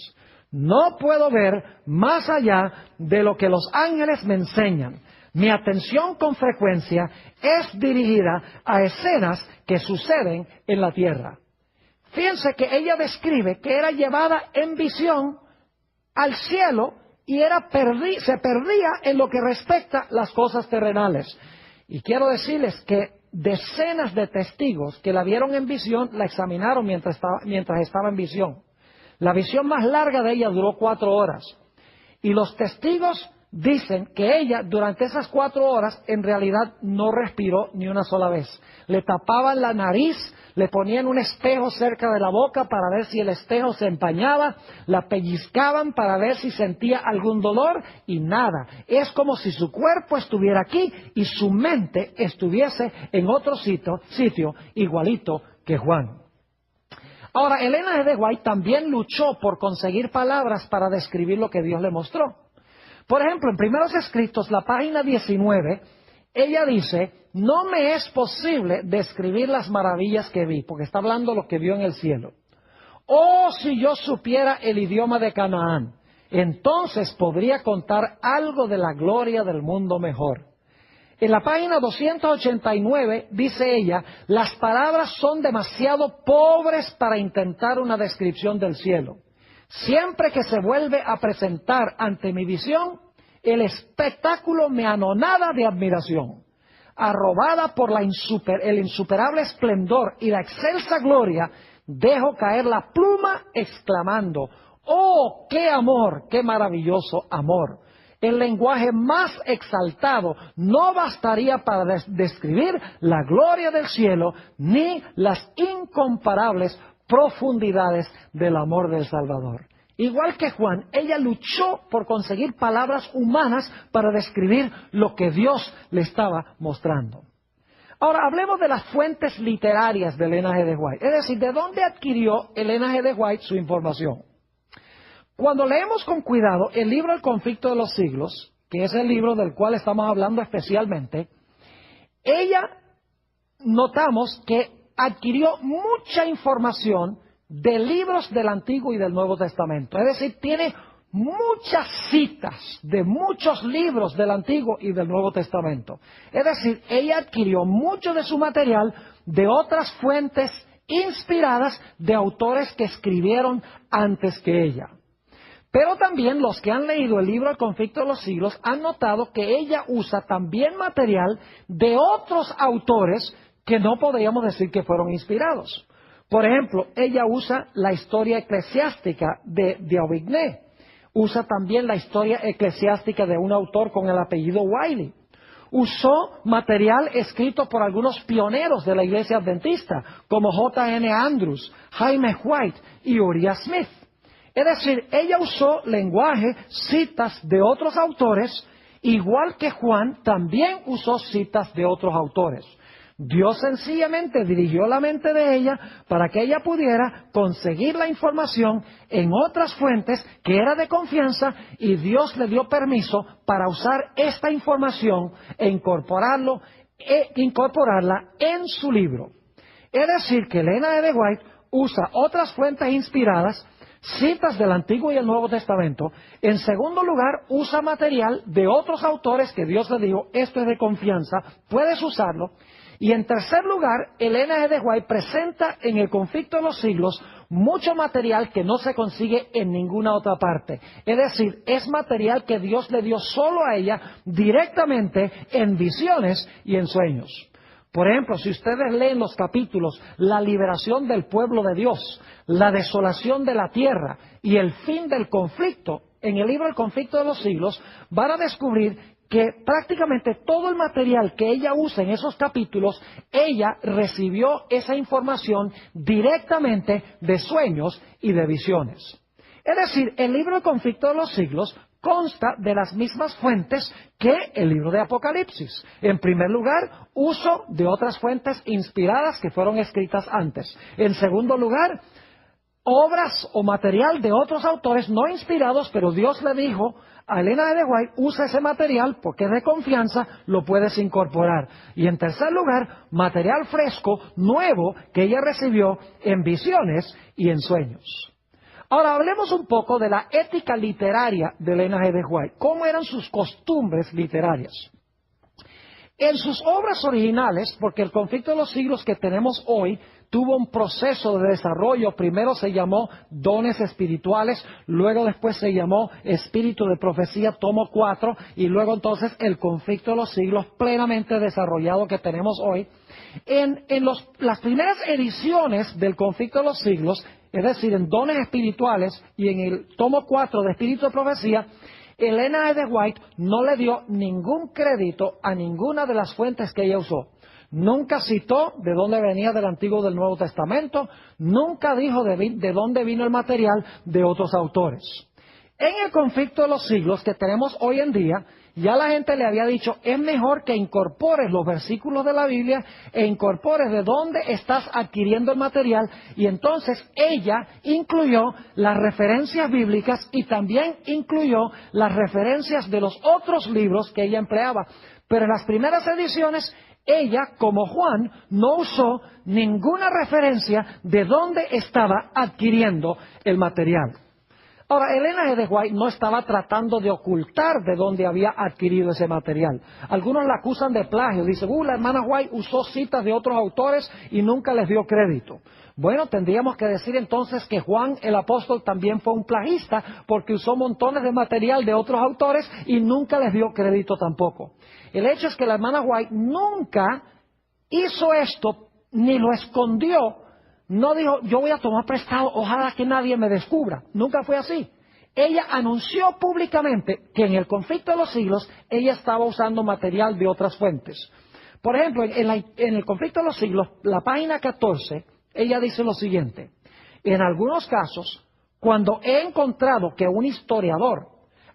[SPEAKER 1] No puedo ver más allá de lo que los ángeles me enseñan. Mi atención con frecuencia es dirigida a escenas que suceden en la tierra. Fíjense que ella describe que era llevada en visión al cielo y se perdía en lo que respecta a las cosas terrenales. Y quiero decirles que decenas de testigos que la vieron en visión la examinaron mientras estaba en visión. La visión más larga de ella duró 4 horas. Y los testigos dicen que ella, durante esas 4 horas, en realidad no respiró ni una sola vez. Le tapaban la nariz, le ponían un espejo cerca de la boca para ver si el espejo se empañaba, la pellizcaban para ver si sentía algún dolor y nada. Es como si su cuerpo estuviera aquí y su mente estuviese en otro sitio igualito que Juan. Ahora, Elena G. de White también luchó por conseguir palabras para describir lo que Dios le mostró. Por ejemplo, en Primeros Escritos, la página 19, ella dice, no me es posible describir las maravillas que vi, porque está hablando de lo que vio en el cielo. Oh, si yo supiera el idioma de Canaán, entonces podría contar algo de la gloria del mundo mejor. En la página 289 dice ella, las palabras son demasiado pobres para intentar una descripción del cielo. Siempre que se vuelve a presentar ante mi visión, el espectáculo me anonada de admiración. Arrobada por el insuperable esplendor y la excelsa gloria dejo caer la pluma exclamando, ¡oh, qué amor, qué maravilloso amor! El lenguaje más exaltado no bastaría para describir la gloria del cielo ni las incomparables profundidades del amor del Salvador. Igual que Juan, ella luchó por conseguir palabras humanas para describir lo que Dios le estaba mostrando. Ahora, hablemos de las fuentes literarias de Elena G. de White, es decir, ¿de dónde adquirió Elena G. de White su información? Cuando leemos con cuidado el libro El conflicto de los siglos, que es el libro del cual estamos hablando especialmente, ella notamos que adquirió mucha información de libros del Antiguo y del Nuevo Testamento. Es decir, tiene muchas citas de muchos libros del Antiguo y del Nuevo Testamento. Es decir, ella adquirió mucho de su material de otras fuentes inspiradas de autores que escribieron antes que ella. Pero también los que han leído el libro El conflicto de los siglos han notado que ella usa también material de otros autores que no podríamos decir que fueron inspirados. Por ejemplo, ella usa la historia eclesiástica de D'Aubigné. Usa también la historia eclesiástica de un autor con el apellido Wiley. Usó material escrito por algunos pioneros de la Iglesia Adventista, como J.N. Andrews, Jaime White y Uriah Smith. Es decir, ella usó lenguaje, citas de otros autores, igual que Juan también usó citas de otros autores. Dios sencillamente dirigió la mente de ella para que ella pudiera conseguir la información en otras fuentes que era de confianza, y Dios le dio permiso para usar esta información e incorporarla en su libro. Es decir, que Elena G. de White usa otras fuentes inspiradas, citas del Antiguo y el Nuevo Testamento. En segundo lugar, usa material de otros autores que Dios le dijo, esto es de confianza, puedes usarlo. Y en tercer lugar, Elena G. de White presenta en El conflicto de los siglos mucho material que no se consigue en ninguna otra parte. Es decir, es material que Dios le dio solo a ella directamente en visiones y en sueños. Por ejemplo, si ustedes leen los capítulos, la liberación del pueblo de Dios, la desolación de la tierra y el fin del conflicto, en el libro El conflicto de los siglos, van a descubrir que prácticamente todo el material que ella usa en esos capítulos, ella recibió esa información directamente de sueños y de visiones. Es decir, el libro El conflicto de los siglos consta de las mismas fuentes que el libro de Apocalipsis. En primer lugar, uso de otras fuentes inspiradas que fueron escritas antes. En segundo lugar, obras o material de otros autores no inspirados, pero Dios le dijo a Elena G. de White, usa ese material porque es de confianza, lo puedes incorporar. Y en tercer lugar, material fresco, nuevo, que ella recibió en visiones y en sueños. Ahora hablemos un poco de la ética literaria de Elena G. de White. ¿Cómo eran sus costumbres literarias? En sus obras originales, porque El conflicto de los siglos que tenemos hoy tuvo un proceso de desarrollo. Primero se llamó Dones Espirituales, luego después se llamó Espíritu de Profecía, tomo 4, y luego entonces El conflicto de los siglos plenamente desarrollado que tenemos hoy. En las primeras ediciones del conflicto de los siglos, es decir, en Dones Espirituales y en el tomo 4 de Espíritu de Profecía, Elena G. de White no le dio ningún crédito a ninguna de las fuentes que ella usó. Nunca citó de dónde venía del Antiguo o del Nuevo Testamento, nunca dijo de dónde vino el material de otros autores. En el conflicto de los siglos que tenemos hoy en día, ya la gente le había dicho, es mejor que incorpores los versículos de la Biblia e incorpores de dónde estás adquiriendo el material, y entonces ella incluyó las referencias bíblicas y también incluyó las referencias de los otros libros que ella empleaba. Pero en las primeras ediciones, ella, como Juan, no usó ninguna referencia de dónde estaba adquiriendo el material. Ahora, Elena G. de White no estaba tratando de ocultar de dónde había adquirido ese material. Algunos la acusan de plagio. Dicen, la hermana White usó citas de otros autores y nunca les dio crédito. Bueno, tendríamos que decir entonces que Juan el apóstol también fue un plagista, porque usó montones de material de otros autores y nunca les dio crédito tampoco. El hecho es que la hermana White nunca hizo esto ni lo escondió no dijo, yo voy a tomar prestado, ojalá que nadie me descubra. Nunca fue así. Ella anunció públicamente que en el conflicto de los siglos ella estaba usando material de otras fuentes. Por ejemplo, en el conflicto de los siglos, la página 14, ella dice lo siguiente: en algunos casos, cuando he encontrado que un historiador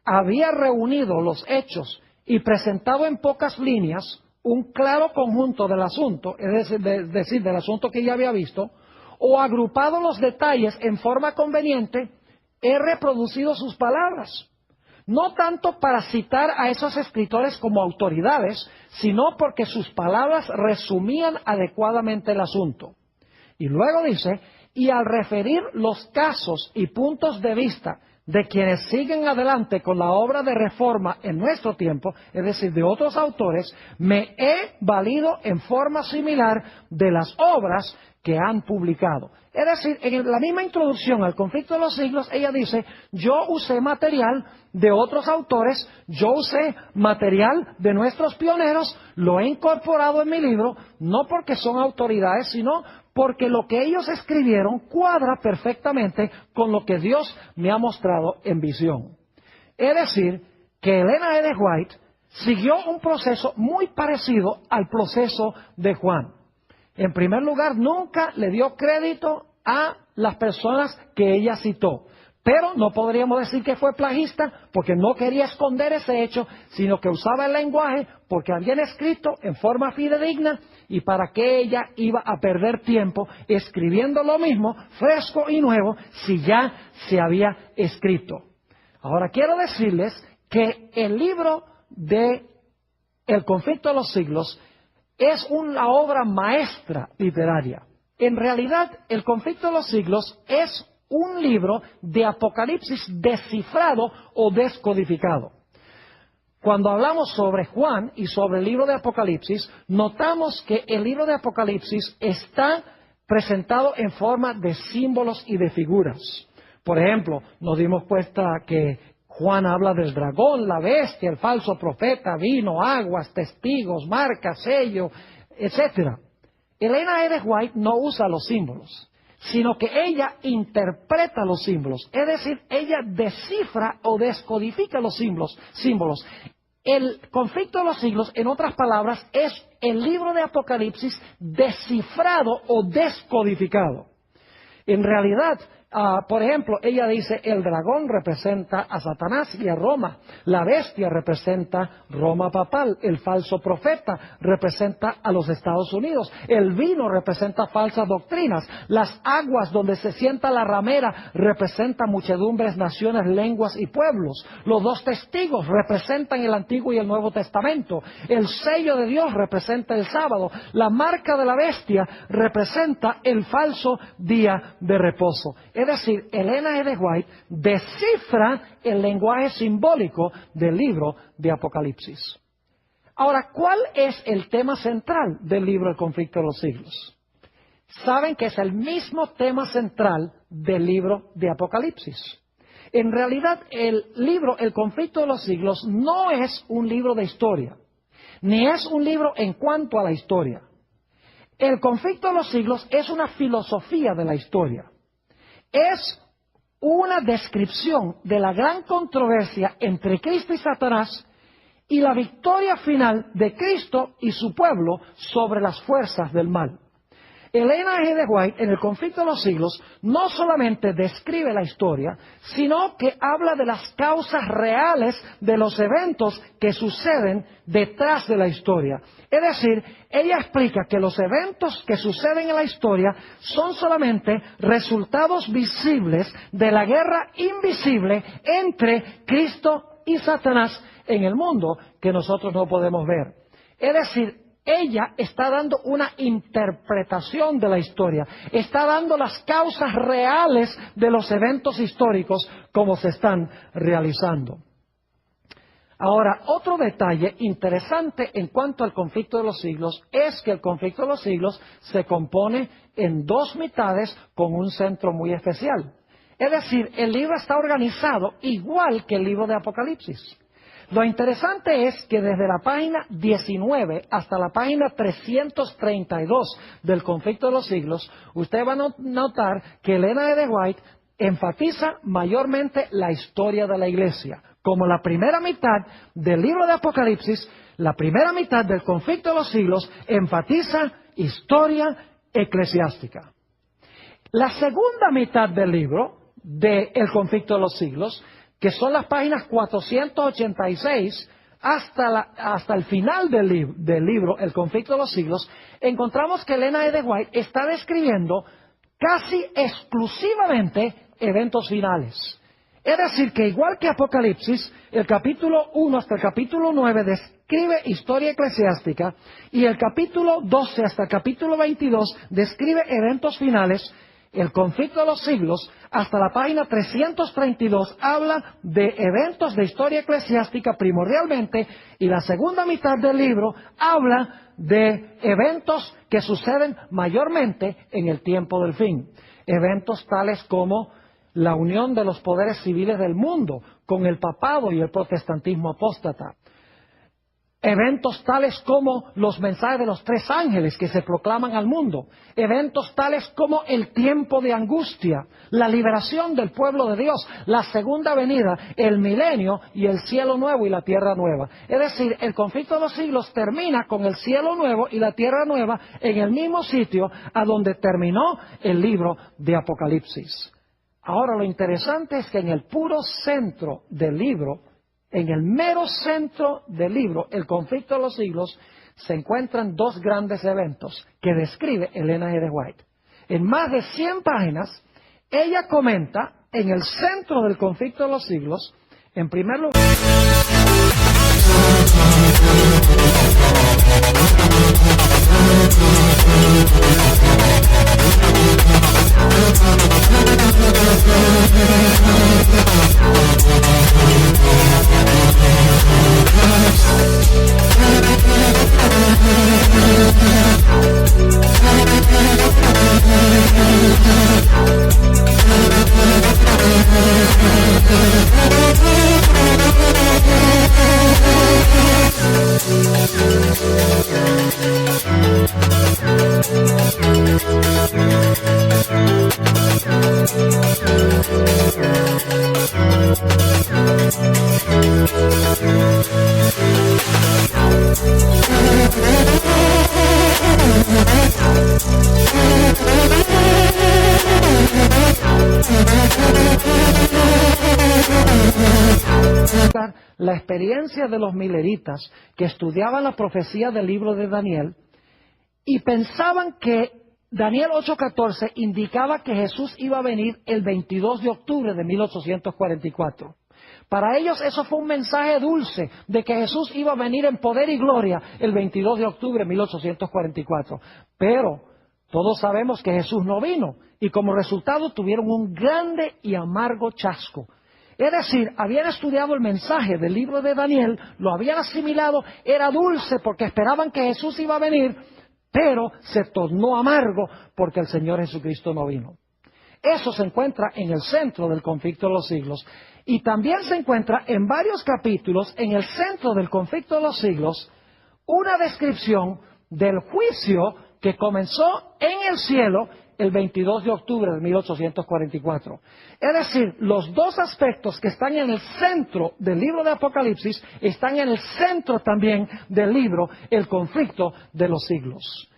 [SPEAKER 1] había reunido los hechos y presentado en pocas líneas un claro conjunto del asunto, es decir, del asunto que ella había visto, o agrupado los detalles en forma conveniente, he reproducido sus palabras. No tanto para citar a esos escritores como autoridades, sino porque sus palabras resumían adecuadamente el asunto. Y luego dice, y al referir los casos y puntos de vista de quienes siguen adelante con la obra de reforma en nuestro tiempo, es decir, de otros autores, me he valido en forma similar de las obras que han publicado. Es decir, en la misma introducción al conflicto de los siglos, ella dice, yo usé material de otros autores, yo usé material de nuestros pioneros, lo he incorporado en mi libro, no porque son autoridades, sino porque lo que ellos escribieron cuadra perfectamente con lo que Dios me ha mostrado en visión. Es decir, que Elena G. White siguió un proceso muy parecido al proceso de Juan. En primer lugar, nunca le dio crédito a las personas que ella citó. Pero no podríamos decir que fue plagista porque no quería esconder ese hecho, sino que usaba el lenguaje porque habían escrito en forma fidedigna y para qué ella iba a perder tiempo escribiendo lo mismo, fresco y nuevo, si ya se había escrito. Ahora quiero decirles que el libro de El conflicto de los siglos es una obra maestra literaria. En realidad, El conflicto de los siglos es un libro de Apocalipsis descifrado o descodificado. Cuando hablamos sobre Juan y sobre el libro de Apocalipsis, notamos que el libro de Apocalipsis está presentado en forma de símbolos y de figuras. Por ejemplo, nos dimos cuenta que Juan habla del dragón, la bestia, el falso profeta, vino, aguas, testigos, marcas, sello, etc. Elena G. White no usa los símbolos, sino que ella interpreta los símbolos, es decir, ella descifra o descodifica los símbolos. El conflicto de los siglos, en otras palabras, es el libro de Apocalipsis descifrado o descodificado. En realidad, por ejemplo, ella dice, el dragón representa a Satanás y a Roma, la bestia representa Roma papal, el falso profeta representa a los Estados Unidos, el vino representa falsas doctrinas, las aguas donde se sienta la ramera representan muchedumbres, naciones, lenguas y pueblos, los dos testigos representan el Antiguo y el Nuevo Testamento, el sello de Dios representa el sábado, la marca de la bestia representa el falso día de reposo. Es decir, Elena G. White descifra el lenguaje simbólico del libro de Apocalipsis. Ahora, ¿cuál es el tema central del libro El conflicto de los siglos? Saben que es el mismo tema central del libro de Apocalipsis. En realidad, el libro El conflicto de los siglos no es un libro de historia, ni es un libro en cuanto a la historia. El conflicto de los siglos es una filosofía de la historia. Es una descripción de la gran controversia entre Cristo y Satanás y la victoria final de Cristo y su pueblo sobre las fuerzas del mal. Elena G. White, en El conflicto de los siglos, no solamente describe la historia, sino que habla de las causas reales de los eventos que suceden detrás de la historia. Es decir, ella explica que los eventos que suceden en la historia son solamente resultados visibles de la guerra invisible entre Cristo y Satanás en el mundo que nosotros no podemos ver. Es decir, ella está dando una interpretación de la historia, está dando las causas reales de los eventos históricos como se están realizando. Ahora, otro detalle interesante en cuanto al conflicto de los siglos es que el conflicto de los siglos se compone en dos mitades con un centro muy especial. Es decir, el libro está organizado igual que el libro de Apocalipsis. Lo interesante es que desde la página 19 hasta la página 332 del Conflicto de los Siglos, usted va a notar que Elena G. White enfatiza mayormente la historia de la iglesia. Como la primera mitad del libro de Apocalipsis, la primera mitad del Conflicto de los Siglos enfatiza historia eclesiástica. La segunda mitad del libro, del Conflicto de los Siglos, que son las páginas 486 hasta el final del libro, El Conflicto de los Siglos, encontramos que Elena G. White está describiendo casi exclusivamente eventos finales. Es decir, que igual que Apocalipsis, el capítulo 1 hasta el capítulo 9 describe historia eclesiástica y el capítulo 12 hasta el capítulo 22 describe eventos finales. El Conflicto de los Siglos, hasta la página 332, habla de eventos de historia eclesiástica primordialmente, y la segunda mitad del libro habla de eventos que suceden mayormente en el tiempo del fin. Eventos tales como la unión de los poderes civiles del mundo con el papado y el protestantismo apóstata. Eventos tales como los mensajes de los 3 ángeles que se proclaman al mundo. Eventos tales como el tiempo de angustia, la liberación del pueblo de Dios, la segunda venida, el milenio y el cielo nuevo y la tierra nueva. Es decir, el Conflicto de los Siglos termina con el cielo nuevo y la tierra nueva en el mismo sitio a donde terminó el libro de Apocalipsis. Ahora, lo interesante es que en el puro centro del libro, en el mero centro del libro, El Conflicto de los Siglos, se encuentran 2 grandes eventos que describe Elena G. White. En más de 100 páginas, ella comenta en el centro del Conflicto de los Siglos, en primer lugar, la experiencia de los mileritas que estudiaban la profecía del libro de Daniel y pensaban que Daniel 8:14 indicaba que Jesús iba a venir el 22 de octubre de 1844. Para ellos eso fue un mensaje dulce de que Jesús iba a venir en poder y gloria el 22 de octubre de 1844. Pero todos sabemos que Jesús no vino y como resultado tuvieron un grande y amargo chasco. Es decir, habían estudiado el mensaje del libro de Daniel, lo habían asimilado, era dulce porque esperaban que Jesús iba a venir, pero se tornó amargo porque el Señor Jesucristo no vino. Eso se encuentra en el centro del Conflicto de los Siglos y también se encuentra en varios capítulos en el centro del Conflicto de los Siglos una descripción del juicio que comenzó en el cielo el 22 de octubre de 1844. Es decir, los 2 aspectos que están en el centro del libro de Apocalipsis están en el centro también del libro El Conflicto de los Siglos.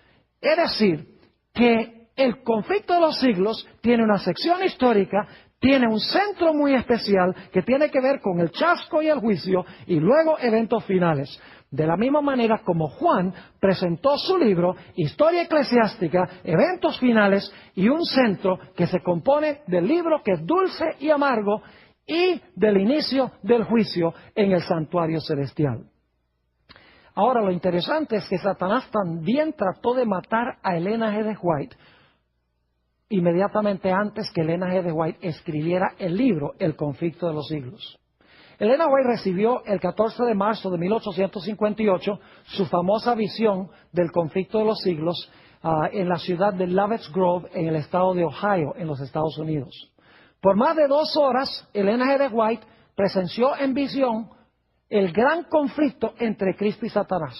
[SPEAKER 1] Es decir, que el Conflicto de los Siglos tiene una sección histórica, tiene un centro muy especial que tiene que ver con el chasco y el juicio y luego eventos finales. De la misma manera como Juan presentó su libro, Historia Eclesiástica, Eventos Finales y un centro que se compone del libro que es dulce y amargo y del inicio del juicio en el santuario celestial. Ahora, lo interesante es que Satanás también trató de matar a Elena G. White inmediatamente antes que Elena G. White escribiera el libro El Conflicto de los Siglos. Elena White recibió el 14 de marzo de 1858 su famosa visión del Conflicto de los Siglos en la ciudad de Lovett's Grove, en el estado de Ohio, en los Estados Unidos. Por más de 2 horas, Elena G. White presenció en visión el gran conflicto entre Cristo y Satanás.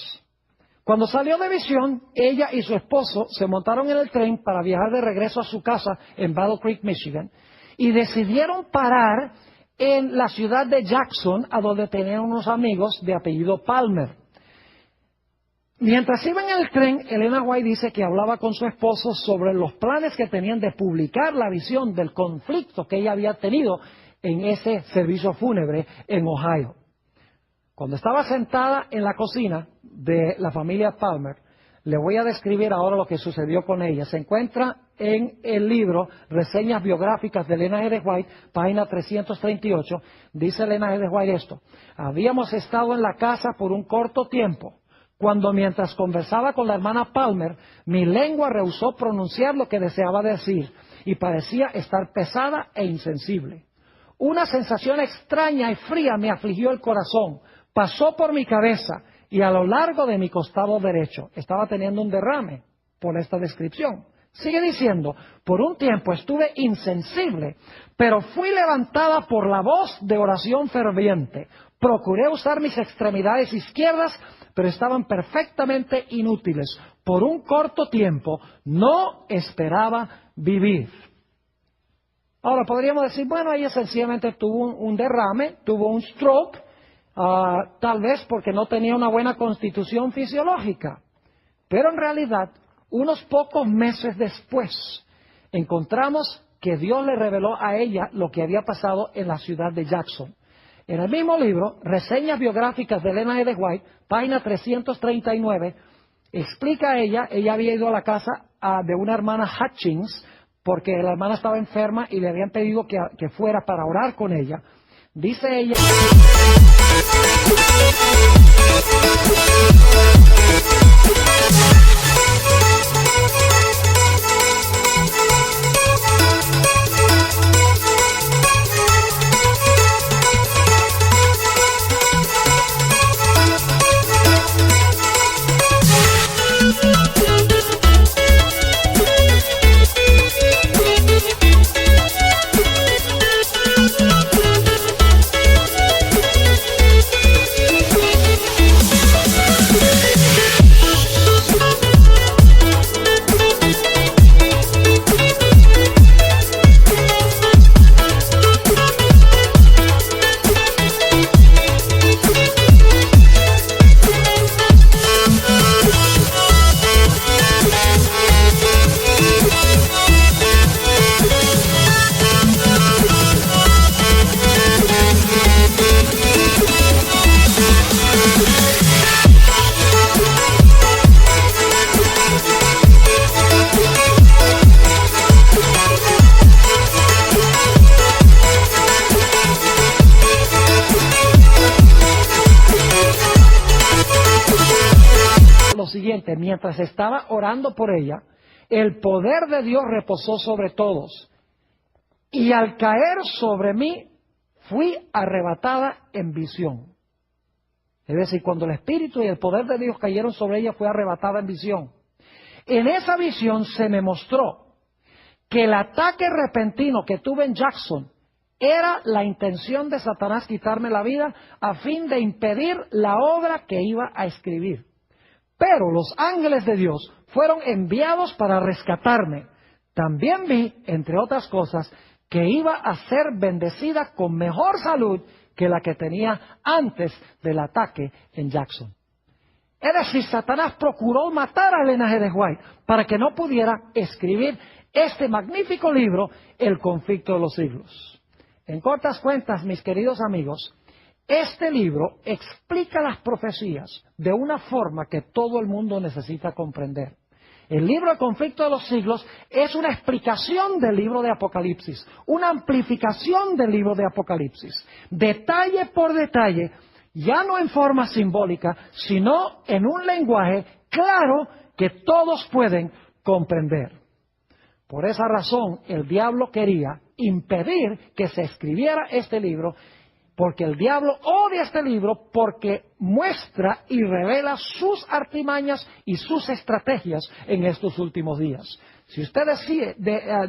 [SPEAKER 1] Cuando salió de visión, ella y su esposo se montaron en el tren para viajar de regreso a su casa en Battle Creek, Michigan, y decidieron parar en la ciudad de Jackson, a donde tenían unos amigos de apellido Palmer. Mientras iban en el tren, Elena White dice que hablaba con su esposo sobre los planes que tenían de publicar la visión del conflicto que ella había tenido en ese servicio fúnebre en Ohio. Cuando estaba sentada en la cocina de la familia Palmer, le voy a describir ahora lo que sucedió con ella. Se encuentra en el libro Reseñas biográficas de Elena G. de White, página 338. Dice Elena G. de White esto: habíamos estado en la casa por un corto tiempo, cuando mientras conversaba con la hermana Palmer, mi lengua rehusó pronunciar lo que deseaba decir y parecía estar pesada e insensible. Una sensación extraña y fría me afligió el corazón, pasó por mi cabeza y a lo largo de mi costado derecho. Estaba teniendo un derrame por esta descripción. Sigue diciendo, por un tiempo estuve insensible, pero fui levantada por la voz de oración ferviente. Procuré usar mis extremidades izquierdas, pero estaban perfectamente inútiles. Por un corto tiempo no esperaba vivir. Ahora podríamos decir, bueno, ella sencillamente tuvo un derrame, tuvo un stroke, tal vez porque no tenía una buena constitución fisiológica. Pero en realidad, unos pocos meses después, encontramos que Dios le reveló a ella lo que había pasado en la ciudad de Jackson. En el mismo libro, Reseñas biográficas de Elena G. de White, página 339, explica ella había ido a la casa de una hermana Hutchins, porque la hermana estaba enferma y le habían pedido que fuera para orar con ella. Dice ella... Mientras estaba orando por ella, el poder de Dios reposó sobre todos. Y al caer sobre mí, fui arrebatada en visión. Es decir, cuando el Espíritu y el poder de Dios cayeron sobre ella, fue arrebatada en visión. En esa visión se me mostró que el ataque repentino que tuve en Jackson era la intención de Satanás quitarme la vida a fin de impedir la obra que iba a escribir. Pero los ángeles de Dios fueron enviados para rescatarme. También vi, entre otras cosas, que iba a ser bendecida con mejor salud que la que tenía antes del ataque en Jackson. Es decir, Satanás procuró matar a Elena G. de White para que no pudiera escribir este magnífico libro, El conflicto de los siglos. En cortas cuentas, mis queridos amigos, este libro explica las profecías de una forma que todo el mundo necesita comprender. El libro El conflicto de los siglos es una explicación del libro de Apocalipsis, una amplificación del libro de Apocalipsis, detalle por detalle, ya no en forma simbólica, sino en un lenguaje claro que todos pueden comprender. Por esa razón, el diablo quería impedir que se escribiera este libro, porque el diablo odia este libro porque muestra y revela sus artimañas y sus estrategias en estos últimos días. Si usted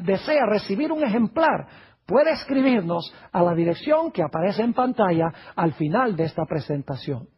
[SPEAKER 1] desea recibir un ejemplar puede escribirnos a la dirección que aparece en pantalla al final de esta presentación.